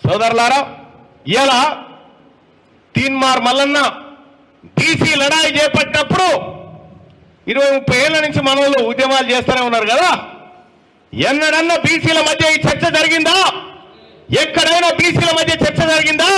సోదరులారా, ఇలా తీన్మార్ మల్లన్న బీసీ లడాయి చేపట్టినప్పుడు 20-30 ఏళ్ల నుంచి మనోళ్ళు ఉద్యమాలు చేస్తూనే ఉన్నారు కదా. ఎన్నడన్నా బీసీల మధ్య ఈ చర్చ జరిగిందా? ఎక్కడైనా బీసీల మధ్య చర్చ జరిగిందా?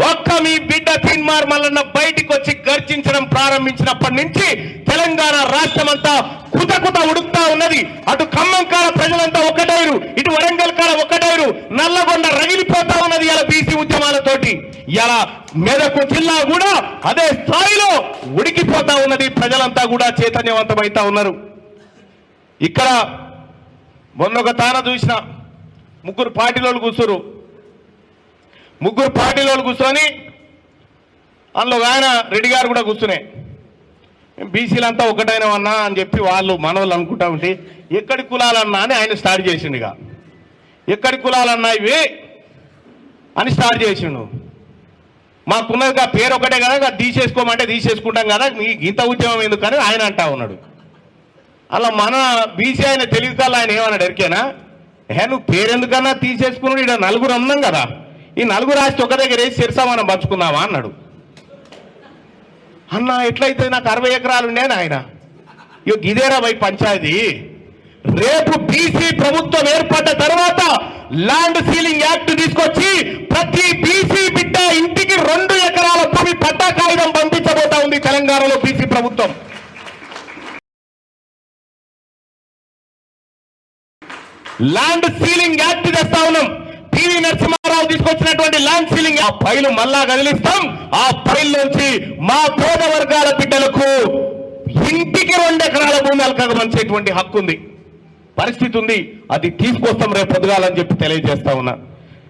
ఒక్క మీ బిడ్డ తీన్మార్ మల్లన్న బయటికి వచ్చి గర్జించడం ప్రారంభించినప్పటి నుంచి తెలంగాణ రాష్ట్రం అంతా కుత ఉడుకుతా ఉన్నది. అటు ఖమ్మం కాడ ప్రజలంతా ఒకటైరు, ఇటు వరంగల్ కాడ ఒకటైరు, నల్లగొండ రగిలిపోతా ఉన్నది ఇలా బీసీ ఉద్యమాలతోటి. ఇలా మెదక్ జిల్లా కూడా అదే స్థాయిలో ఉడికిపోతా ఉన్నది. ప్రజలంతా కూడా చైతన్యవంతమైతా ఉన్నారు. ఇక్కడ మొన్న ఒక తాన చూసిన ముగ్గురు పార్టీలోళ్ళు కూర్చొని అందులో ఆయన రెడ్డి గారు కూడా కూర్చునే బీసీలంతా ఒకటైనవన్నా అని చెప్పి వాళ్ళు మనోళ్ళు అనుకుంటా ఉంటే ఎక్కడి కులాలన్నా అని ఆయన స్టార్ట్ చేసిండు. ఇక ఎక్కడి కులాలన్నా ఇవి అని స్టార్ట్ చేసిండు. మాకున్నది పేరు ఒకటే కదా, తీసేసుకోమంటే తీసేసుకుంటాం కదా, మీ ఇంత ఉద్యమం ఎందుకని ఆయన అంటా ఉన్నాడు. అలా మన బీసీ ఆయన తెలివికల్లా ఆయన ఏమన్నాడు ఎరికేనా, నువ్వు పేరెందుకన్నా తీసేసుకున్నాడు, ఇక్కడ నలుగురు ఉన్నాం కదా, ఈ నలుగురు రాష్ట్ర ఒక దగ్గర వేసి శిరసామానం పంచుకుందామా అన్నాడు. అన్న ఎట్లయితే నాకు 60 ఎకరాలు ఉండేని ఆయన. ఇదేరా భయ్ పంచాయతీ. రేపు బీసీ ప్రభుత్వం ఏర్పడ్డ తర్వాత ల్యాండ్ సీలింగ్ యాక్ట్ తీసుకొచ్చి ప్రతి బీసీ బిడ్డ ఇంటికి 2 ఎకరాల భూమి పట్టా కాగితం పంపించబోతా ఉంది తెలంగాణలో బీసీ ప్రభుత్వం. ల్యాండ్ సీలింగ్ యాక్ట్ తెస్తా ఉన్నాం. పివి నరసింహారావు తీసుకొచ్చినటువంటి ల్యాండ్ సీలింగ్ ఆ ఫైలు మళ్ళా కదిలిస్తాం. ఆ ఫైల్ నుంచి మా పేద వర్గాల బిడ్డలకు ఇంటికి 2 ఎకరాల భూమి అలకగమంచేటువంటి హక్కు ఉంది, పరిస్థితి ఉంది. అది తీసుకొస్తాం రేపు పొద్దుగాలని చెప్పి తెలియజేస్తా ఉన్నా.